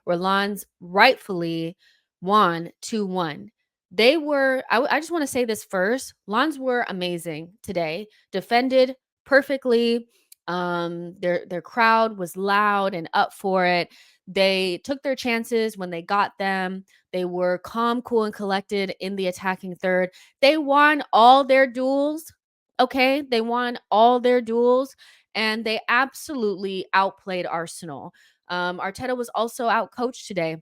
where Lens rightfully won 2-1. They were, I just want to say this first. Lens were amazing today, defended perfectly. Their crowd was loud and up for it. They took their chances when they got them. They were calm, cool, and collected in the attacking third. They won all their duels. Okay, they won all their duels, and they absolutely outplayed Arsenal. Arteta was also outcoached today.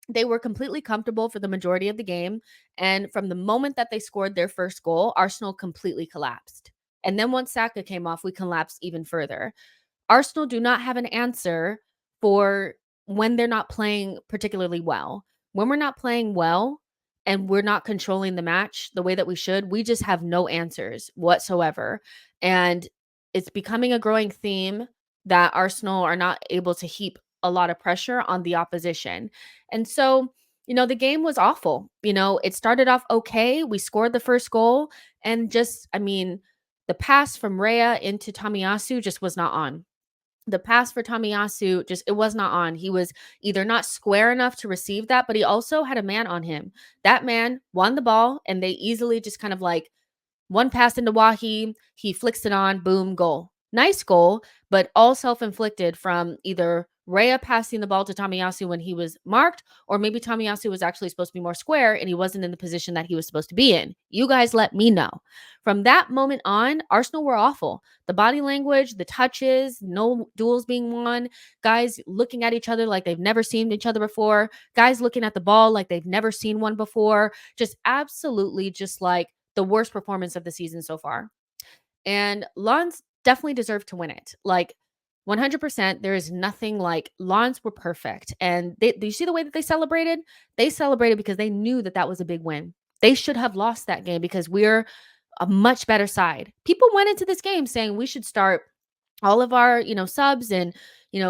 They were completely comfortable for the majority of the game, and from the moment that they scored their first goal, Arsenal completely collapsed. And then once Saka came off, we collapsed even further. Arsenal do not have an answer for when they're not playing particularly well. When we're not playing well and we're not controlling the match the way that we should, we just have no answers whatsoever. And it's becoming a growing theme that Arsenal are not able to heap a lot of pressure on the opposition. And so, the game was awful. It started off okay. We scored the first goal, and the pass from Raya into Tomiyasu just was not on. The pass for Tomiyasu, it was not on. He was either not square enough to receive that, but he also had a man on him. That man won the ball, and they easily just kind of like one pass into Wahi, he flicks it on, boom, goal. Nice goal, but all self-inflicted from either Raya passing the ball to Tomiyasu when he was marked, or maybe Tomiyasu was actually supposed to be more square and he wasn't in the position that he was supposed to be in. You guys let me know. From that moment on, Arsenal were awful. The body language, the touches, no duels being won, guys looking at each other like they've never seen each other before, guys looking at the ball like they've never seen one before, just absolutely just like the worst performance of the season so far. And Lens definitely deserved to win it. Like 100%, there is nothing like Lens were perfect. And do you see the way that they celebrated? They celebrated because they knew that that was a big win. They should have lost that game because we're a much better side. People went into this game saying we should start all of our, subs and,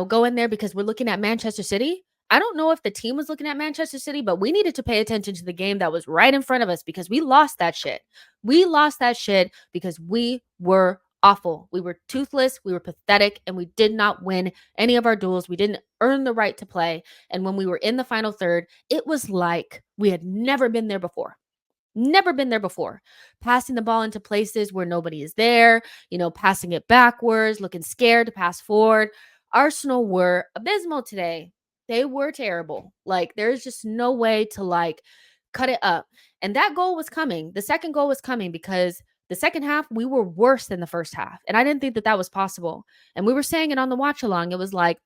go in there because we're looking at Manchester City. I don't know if the team was looking at Manchester City, but we needed to pay attention to the game that was right in front of us because we lost that shit. We lost that shit because we were awful. We were toothless, we were pathetic, and we did not win any of our duels. We didn't earn the right to play. And when we were in the final third, it was like we had never been there before. Never been there before. Passing the ball into places where nobody is there, passing it backwards, looking scared to pass forward. Arsenal were abysmal today. They were terrible. Like, there's just no way to cut it up. And that goal was coming. The second goal was coming because the second half, we were worse than the first half. And I didn't think that that was possible. And we were saying it on the watch along. It was like,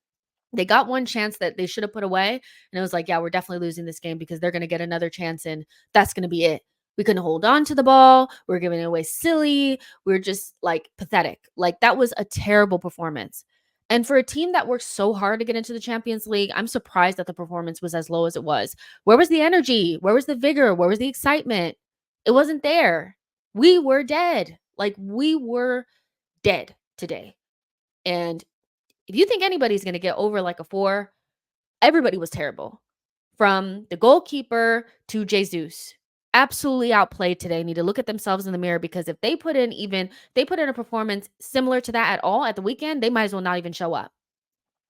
they got one chance that they should have put away. And it was like, yeah, we're definitely losing this game because they're going to get another chance. And that's going to be it. We couldn't hold on to the ball. We were giving it away silly. We were just like pathetic. Like, that was a terrible performance. And for a team that worked so hard to get into the Champions League, I'm surprised that the performance was as low as it was. Where was the energy? Where was the vigor? Where was the excitement? It wasn't there. We were dead. Like, we were dead today. And if you think anybody's going to get over like a 4, everybody was terrible. From the goalkeeper to Jesus. Absolutely outplayed today. Need to look at themselves in the mirror because if they put in a performance similar to that at all at the weekend, they might as well not even show up.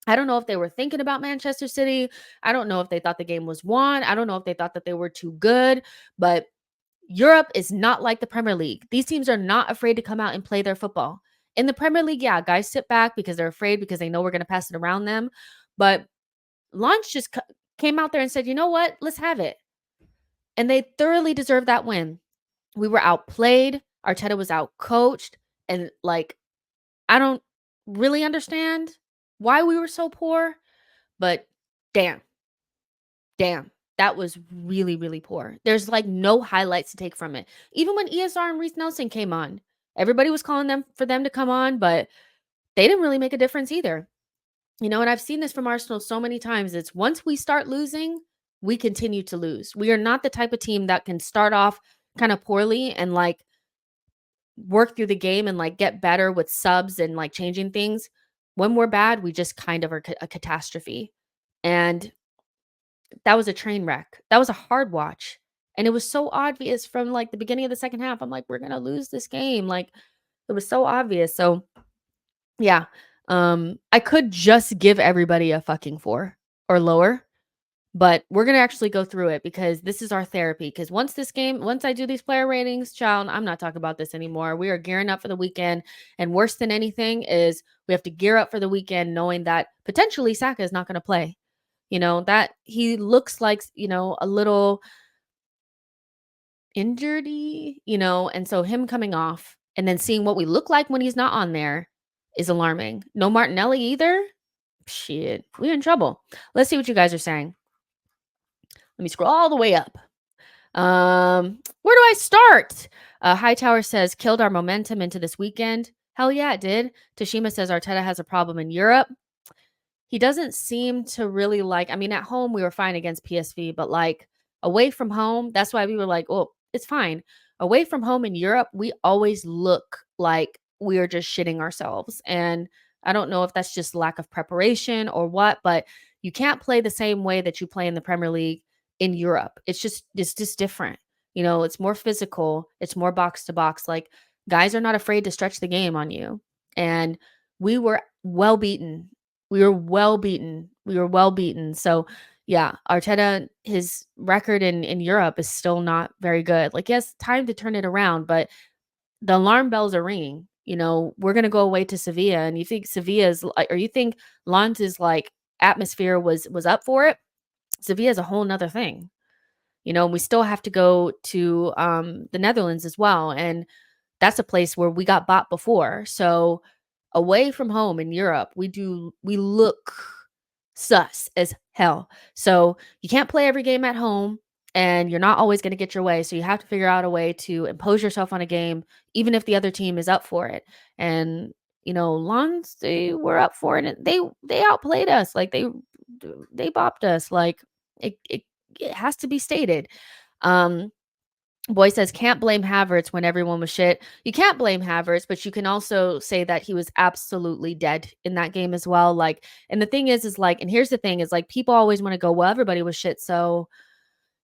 I don't know if they were thinking about Manchester City. I don't know if they thought the game was won. I don't know if they thought that they were too good, but Europe is not like the Premier League. These teams are not afraid to come out and play their football. In the Premier League, yeah, guys sit back because they're afraid because they know we're going to pass it around them. But Lens just came out there and said, you know what? Let's have it. And they thoroughly deserved that win. We were outplayed. Arteta was outcoached. And I don't really understand why we were so poor. But damn, that was really, really poor. There's no highlights to take from it. Even when ESR and Reece Nelson came on, everybody was calling for them to come on, but they didn't really make a difference either. And I've seen this from Arsenal so many times. It's once we start losing, we continue to lose. We are not the type of team that can start off kind of poorly and work through the game and get better with subs and changing things. When we're bad, we just kind of are a catastrophe. And that was a train wreck. That was a hard watch. And it was so obvious from the beginning of the second half. I'm like, we're going to lose this game. It was so obvious. So yeah, I could just give everybody a fucking 4 or lower. But we're gonna actually go through it because this is our therapy. Because once I do these player ratings, child, I'm not talking about this anymore. We are gearing up for the weekend. And worse than anything is we have to gear up for the weekend knowing that potentially Saka is not gonna play. That he looks like, a little injured and so him coming off and then seeing what we look like when he's not on there is alarming. No Martinelli either. Shit, we're in trouble. Let's see what you guys are saying. Let me scroll all the way up. Where do I start? Hightower says killed our momentum into this weekend. Hell yeah, it did. Tashima says Arteta has a problem in Europe. He doesn't seem to really I mean, at home we were fine against PSV, but away from home, that's why we were like, oh, it's fine. Away from home in Europe, we always look like we are just shitting ourselves. And I don't know if that's just lack of preparation or what, but you can't play the same way that you play in the Premier League in Europe. It's just different. It's more physical, it's more box to box. Like guys are not afraid to stretch the game on you. And we were well beaten. We were well beaten. So yeah, Arteta, his record in Europe is still not very good. Like he has time to turn it around, but the alarm bells are ringing. We're gonna go away to Sevilla, and you think Sevilla's or you think Lens' atmosphere was up for it. Sevilla is a whole nother thing. We still have to go to the Netherlands as well. And that's a place where we got bought before. So away from home in Europe, we look sus as hell. So you can't play every game at home and you're not always going to get your way. So you have to figure out a way to impose yourself on a game, even if the other team is up for it. And Lens, they were up for it and they outplayed us. Like they bopped us. Like it has to be stated. Boy says, can't blame Havertz when everyone was shit. You can't blame Havertz, but you can also say that he was absolutely dead in that game as well. And the thing is and here's the thing is people always want to go, well, everybody was shit. So,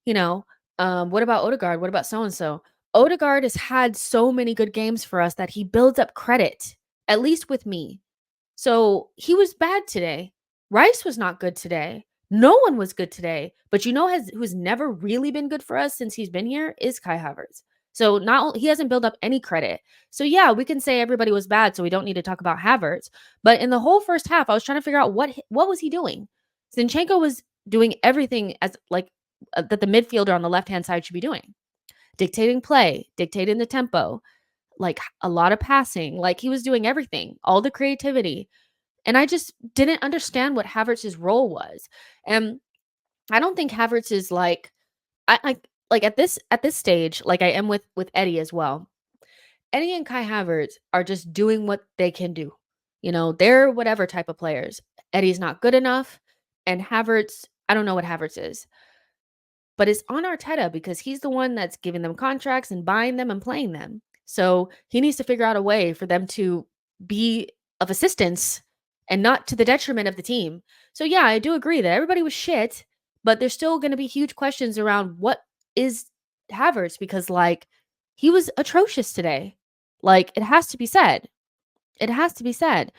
what about Odegaard? What about so-and-so? Odegaard has had so many good games for us that he builds up credit, at least with me. So he was bad today. Rice was not good today. No one was good today. But who's never really been good for us since he's been here is Kai Havertz. So he hasn't built up any credit. So yeah, we can say everybody was bad, so we don't need to talk about Havertz. But in the whole first half, I was trying to figure out what was he doing. Zinchenko was doing everything as that the midfielder on the left-hand side should be doing. Dictating play, dictating the tempo, a lot of passing. He was doing everything, all the creativity. And I just didn't understand what Havertz's role was. And I don't think Havertz is at this stage, like I am with Eddie as well. Eddie and Kai Havertz are just doing what they can do. They're whatever type of players. Eddie's not good enough. And Havertz, I don't know what Havertz is. But it's on Arteta because he's the one that's giving them contracts and buying them and playing them. So he needs to figure out a way for them to be of assistance and not to the detriment of the team. So yeah, I do agree that everybody was shit, but there's still going to be huge questions around what is Havertz because he was atrocious today. It has to be said. It has to be said.